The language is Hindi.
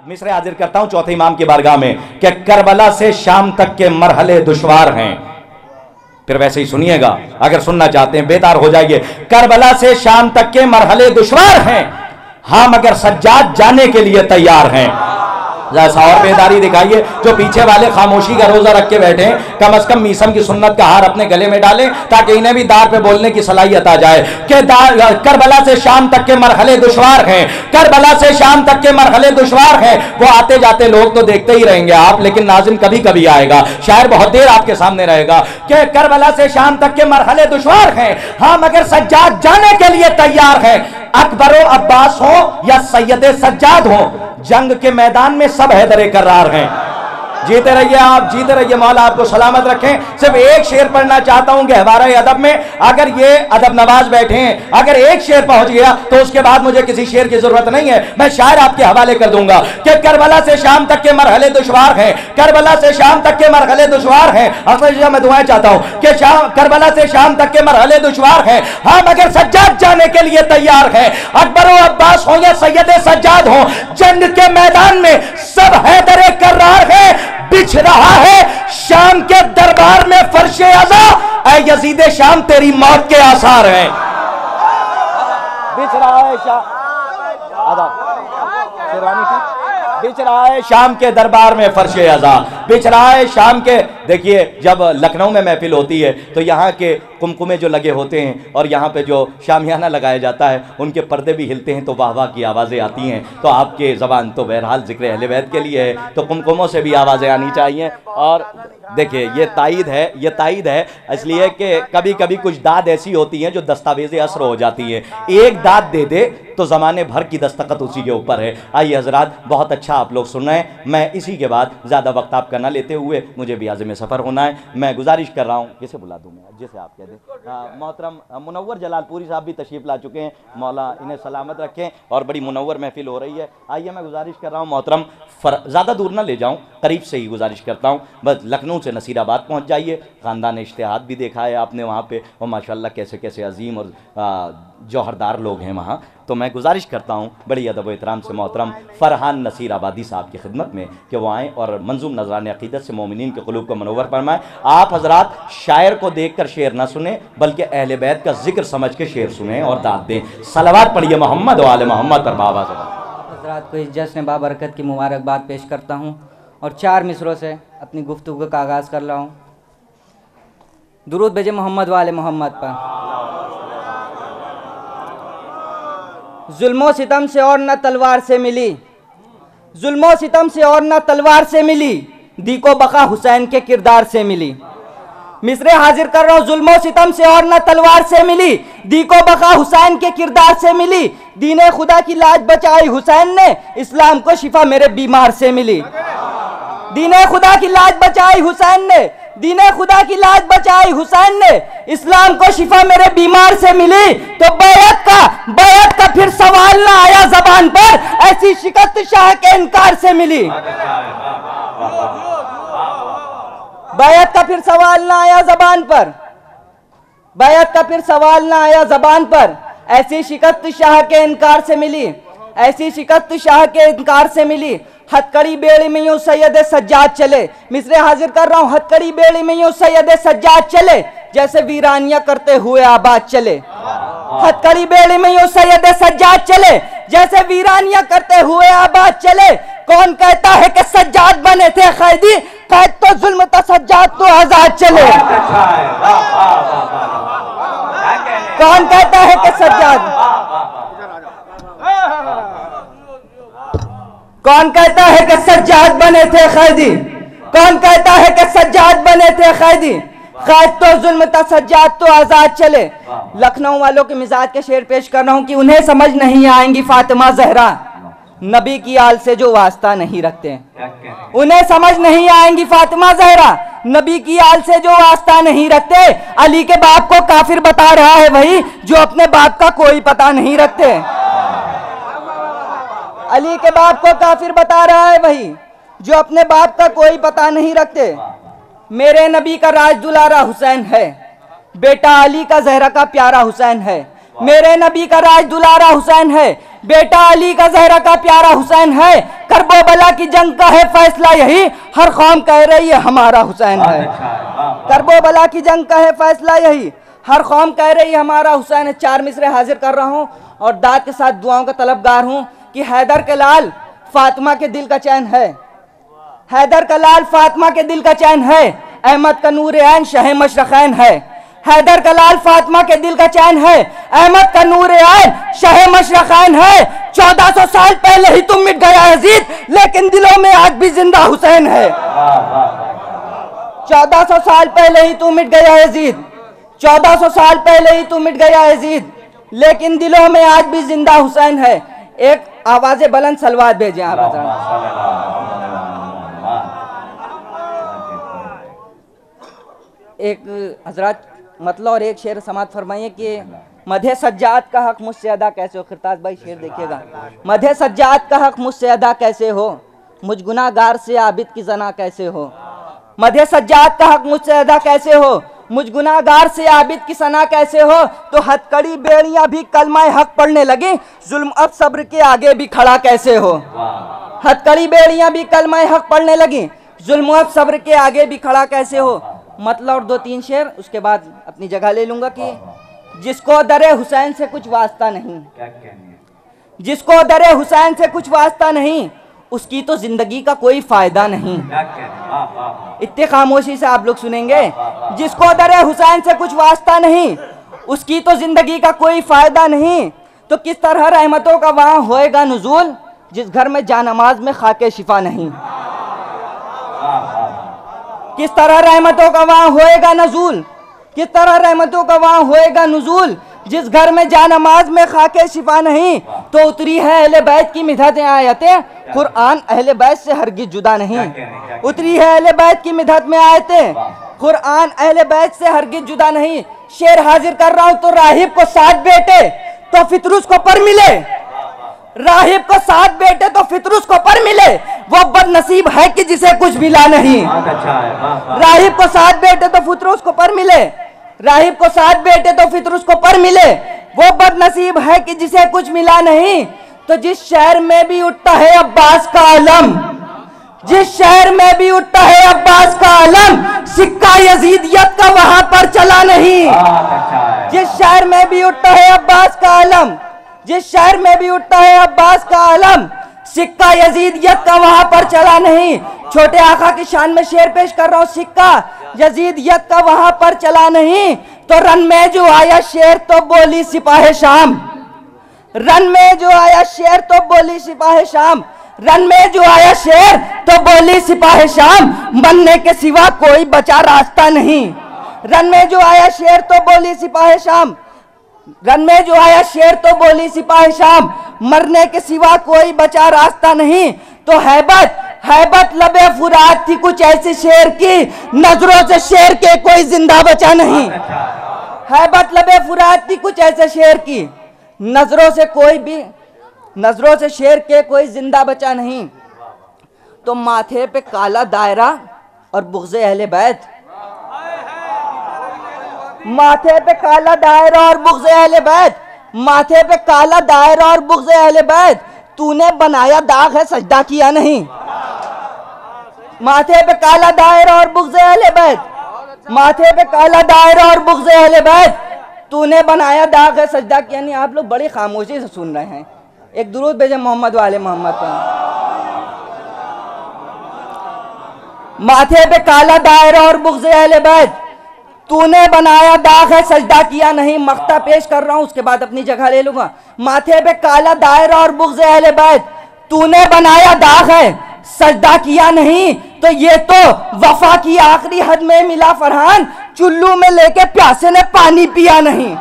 मिसरे हाजिर करता हूं चौथे इमाम की बारगाह में कि करबला से शाम तक के मरहले दुश्वार हैं। फिर वैसे ही सुनिएगा, अगर सुनना चाहते हैं बेदार हो जाइए। करबला से शाम तक के मरहले दुश्वार हैं, हाँ मगर सज्जाद जाने के लिए तैयार हैं। ऐसा और बेदारी दिखाइए। जो पीछे वाले खामोशी का रोजा रख के बैठे हैं, कम से कम मीसम की सुन्नत का हार अपने गले में डालें ताकि इन्हें भी दार पे बोलने की सलाहियत आ जाए कि करबला से शाम तक के मरहले दुश्वार हैं, करबला से शाम तक के मरहले दुश्वार हैं। वो आते जाते लोग तो देखते ही रहेंगे आप, लेकिन नाज़िम कभी कभी आएगा, शायर बहुत देर आपके सामने रहेगा कि करबला से शाम तक के मरहले दुश्वार हैं, हाँ मगर सज्जाद जाने के लिए तैयार है। अकबर व अब्बास हो या सैयद सज्जाद हो, जंग के मैदान में सब हैदर करार हैं। जीते रहिए आप, जीते रहिए, मौला आपको सलामत रखें। सिर्फ एक शेर पढ़ना चाहता हूं कि हमारे अदब में अगर ये अदब नवाज बैठे हैं, अगर एक शेर पहुंच गया तो उसके बाद मुझे किसी शेर की जरूरत नहीं है, मैं शायर आपके हवाले कर दूंगा कि करबला से शाम तक के मरहले दुश्वार हैं, करबला से शाम तक के मरहले दुश्वार हैं। असल मैं दुआएं चाहता हूं कि करबला से शाम तक के मरहले दुश्वार हैं, हाँ मगर सज्जाद जाने के लिए तैयार है। अकबर व अब्बास हो या सैयद सज्जाद हो, जंग के मैदान में सब हैदर करार है। बिछ रहा है शाम के दरबार में फर्शे अज़ा, ऐ यजीदे शाम तेरी मौत के आसार हैं। बिछ रहा है बिछ रहा है शाम के दरबार में फर्शे अज़ा, बिछ रहा है शाम के। देखिए जब लखनऊ में महफिल होती है तो यहाँ के कुमकुमे जो लगे होते हैं और यहाँ पे जो शामियाना लगाया जाता है, उनके पर्दे भी हिलते हैं तो वाह वाह की आवाज़ें आती हैं। तो आपके ज़बान तो बहरहाल ज़िक्र अहले बैत के लिए है, तो कुमकुमों से भी आवाज़ें आनी चाहिए। और देखिए ये तायद है, ये तायद है इसलिए कि कभी कभी कुछ दाद ऐसी होती हैं जो दस्तावेज़ असर हो जाती है। एक दाद दे दे तो ज़माने भर की दस्तखत उसी के ऊपर है। आइए हजरात, बहुत अच्छा आप लोग सुन रहे हैं। मैं इसी के बाद ज़्यादा वक्त आपका ना लेते हुए, मुझे भी आज़म सफ़र होना है, मैं गुजारिश कर रहा हूँ, किसे बुला दूँ मैं, जिसे आप कह दें। मोहतरम मुनव्वर जलालपुरी साहब भी तशरीफ़ ला चुके हैं, मौला इन्हें सलामत रखें और बड़ी मुनव्वर महफिल हो रही है। आइए मैं गुजारिश कर रहा हूँ मोहतरम, ज़्यादा दूर ना ले जाऊँ, करीब से ही गुजारिश करता हूँ, बस लखनऊ से नसीराबाद पहुँच जाइए। ख़ानदान इश्तिहाद भी देखा है आपने वहाँ पे, और माशाल्लाह कैसे कैसे अजीम और जौहरदार लोग हैं वहाँ। तो मैं गुजारिश करता हूँ बड़ी अदब व एहतराम से मोहतरम फ़रहान नसीर आबादी साहब की खिदमत में कि वो आएँ और मंजूम नजरान अक़ीदत से मोमिनीन के क़ुलूब को मनव्वर फरमाएँ। आप हजरात शायर को देख कर शेर ना सुने, बल्कि अहले बैत का जिक्र समझ के शेर सुने और दाद दें। सलावत पढ़िए मोहम्मद व आले मोहम्मद पर। बाबा हजरात को इस जश्न बाबरकत की मुबारकबाद पेश करता हूँ और 4 मिसरों से अपनी गुफ्तगू का आगाज़ कर रहा हूँ। दुरूद भेजे मोहम्मद व आले मोहम्मद पर। जुल्मो सितम से और न तलवार से मिली, जुल्मो सितम से और न तलवार से मिली, दीको बका हुसैन के किरदार से मिली। मिसरे हाजिर कर रहा हूँ, जुल्मो सितम से और न तलवार से मिली, दीको बका हुसैन के किरदार से मिली। दीने खुदा की लाज बचाई हुसैन ने, इस्लाम को शिफा मेरे बीमार से मिली। दीने खुदा की लाज बचाई हुसैन ने, दीने खुदा की लाज बचाई हुसैन ने, इस्लाम को शिफा मेरे बीमार से मिली। तो बैत का फिर सवाल ना आया जबान पर, ऐसी शिकस्त शाह के इनकार से मिली। बैत का फिर सवाल ना आया जबान पर, बैत का फिर सवाल ना आया जबान पर, ऐसी शिकस्त शाह के इनकार से मिली, ऐसी शिकस्त शाह के इनकार से मिली। हथकड़ी बेड़ी में यूं सैयद सज्जाद चले, मिसरे हाजिर कर रहा हूँ, हथकड़ी बेड़ी में यूं सैयद सज्जाद चले, जैसे वीरानिया करते हुए आबाद चले। हथकड़ी बेड़ी में यूं सैयद सज्जाद चले, जैसे वीरानिया करते हुए आबाद चले। कौन कहता है कि सज्जाद बने थे कैदी, कैद तो जुल्म था सज्जाद तो आजाद चले। कौन कहता है कि सज्जाद, कौन कहता है कि सज्जाद बने थे कैदी, कौन कहता है कि सज्जाद बने थे कैदी, कैद तो जुल्म था सज्जाद तो आजाद चले। लखनऊ वालों के मिजाज के शेर पेश कर रहा हूं कि उन्हें समझ नहीं आएंगी फातिमा जहरा, नबी की आल से जो वास्ता नहीं रखते। उन्हें समझ नहीं आएंगी फातिमा जहरा, नबी की आल से जो वास्ता नहीं रखते। अली के बाप को काफिर बता रहा है वही जो अपने बाप का कोई पता नहीं रखते। अली के बाप को काफिर बता रहा है वही जो अपने बाप का कोई पता नहीं रखते। मेरे नबी का राज दुलारा हुसैन है, बेटा अली का जहरा का प्यारा हुसैन है। मेरे नबी का राज दुलारा हुसैन है, बेटा अली का जहरा का प्यारा हुसैन है। करबला की जंग का है फैसला यही, हर कौम कह रही है हमारा हुसैन है। करबला की जंग का है फैसला यही, हर कौम कह रही है हमारा हुसैन है। 4 मिसरे हाजिर कर रहा हूँ और दाद के साथ दुआओं का तलबगार हूँ कि हैदर के लाल फातिमा के दिल का चैन है, हैदर का लाल फातिमा के दिल का चैन है, अहमद का नूर ऐन शाह मशरक़ैन है। हैदर का लाल फातिमा के दिल का चैन है, अहमद का नूर ऐन शाह मशरक़ैन है। 1400 साल पहले ही तुम मिट गया यजीद, लेकिन दिलों में आज भी जिंदा हुसैन है। 1400 साल पहले ही तुम मिट गया यजीद, 1400 साल पहले ही तुम मिट गया यजीद, लेकिन दिलों में आज भी जिंदा हुसैन है। एक आवाज़े बुलंद सलवात भेजें आप एक हजरत मतलब और एक शेर समात फरमाइए कि मधे सज्जाद का हक मुझसे अदा कैसे हो। खिरताज भाई शेर देखिएगा। मधे सज्जाद का हक मुझसे अदा कैसे हो, मुझ गुनाहगार से आबिद की जना कैसे हो। मधे सज्जाद का हक मुझसे अदा कैसे हो, मुझ गुनाहगार से आबिद की सना कैसे हो। तो हथकड़ी बेड़ियां भी कलमा हक पढ़ने लगी, जुल्म अब सब्र के आगे भी खड़ा कैसे हो। हथकड़ी बेड़ियां भी कलमा हक पढ़ने लगी, जुल्म अब सब्र के आगे भी खड़ा कैसे हो। मतलब और 2-3 शेर उसके बाद अपनी जगह ले लूंगा कि जिसको दरे हुसैन से कुछ वास्ता नहीं, जिसको दरे हुसैन से कुछ वास्ता नहीं, उसकी तो जिंदगी का कोई फायदा नहीं। इतनी खामोशी से आप लोग सुनेंगे। जिसको दरे हुसैन से कुछ वास्ता नहीं, उसकी तो जिंदगी का कोई फायदा नहीं। तो किस तरह रहमतों का वहां होएगा नुज़ूल, जिस घर में जानमाज में खाके शिफा नहीं। किस तरह रहमतों का वहां होएगा नज़ूल, किस तरह रहमतों का वहां होएगा नुज़ूल, जिस घर में जानमाज में खाके शिफा नहीं। तो उतरी है अहले बैत की मिदहतें आयतें, कुरान अहले बैत से हरगिज जुदा नहीं। उतरी है अहले बैत की मिदहत में आयतें, कुरान अहले बैत से हरगिज जुदा नहीं। शेर हाजिर कर रहा हूं तो राहिब को 7 बेटे तो फितरुस को पर मिले, राहिब को 7 बेटे तो फितरुस को पर मिले, वो बदनसीब है कि जिसे कुछ मिला नहीं। राहिब को 7 बेटे तो फितरुस को पर मिले, राहिब को 7 बेटे तो फितरुस को पर मिले, वो बदनसीब है कि जिसे कुछ मिला नहीं। तो जिस शहर में भी उठता है अब्बास का आलम, जिस शहर में भी उठता है अब्बास का आलम, सिक्का यजीदियत का वहां पर चला नहीं। जिस शहर में भी उठता है अब्बास का आलम, जिस शहर में भी उठता है अब्बास का आलम, सिक्का यजीदियत का वहां पर चला नहीं। छोटे आका की शान में शेर पेश कर रहा हूं, सिक्का यजीदियत का वहां पर चला नहीं। तो रन में जो आया शेर तो बोली सिपाह शाम, रन में जो आया शेर तो बोली सिपाह शाम, रन में जो आया शेर तो बोली सिपाह शाम, मरने के सिवा कोई बचा रास्ता नहीं। रन में जो आया शेर तो बोली सिपाह शाम, रन में जो आया शेर तो बोली सिपाह शाम, मरने के सिवा कोई बचा रास्ता नहीं। तो हैबत हैबत लबे फुरात थी कुछ ऐसे शेर की, नजरों से शेर के कोई जिंदा बचा नहीं। हैबत लबे फुरात थी कुछ ऐसे शेर की, नजरों से कोई भी, नजरों से शेर के कोई जिंदा बचा नहीं। तो माथे पे काला दायरा और बुग़्ज़े अहले बैत, माथे पे काला दायरा और बुग़्ज़े अहले बैत, माथे पे काला दायरा और बुग़्ज़े अहले बैत, तूने बनाया दाग है सजदा किया नहीं। माथे पे काला दायरा और बुग़्ज़े अहले बैत, माथे पे काला दायरा और बुग़्ज़े अहले बैत, तूने बनाया दाग है सजदा किया नहीं। आप लोग बड़ी खामोशी से सुन रहे हैं। एक दुरूद भेजे मोहम्मद वाले मोहम्मद पर। माथे पे काला दायरा और बुग़्ज़े अहले बैत, तूने बनाया दाग है सजदा किया नहीं। मक्ता पेश कर रहा हूं उसके बाद अपनी जगह ले लूंगा। माथे पे काला दायरा और बुग़्ज़े अहले बैत, तूने बनाया दाग है सजदा किया नहीं। तो ये तो वफा की आखिरी हद में मिला फरहान, चुल्लू में लेके प्यासे ने पानी पिया नहीं।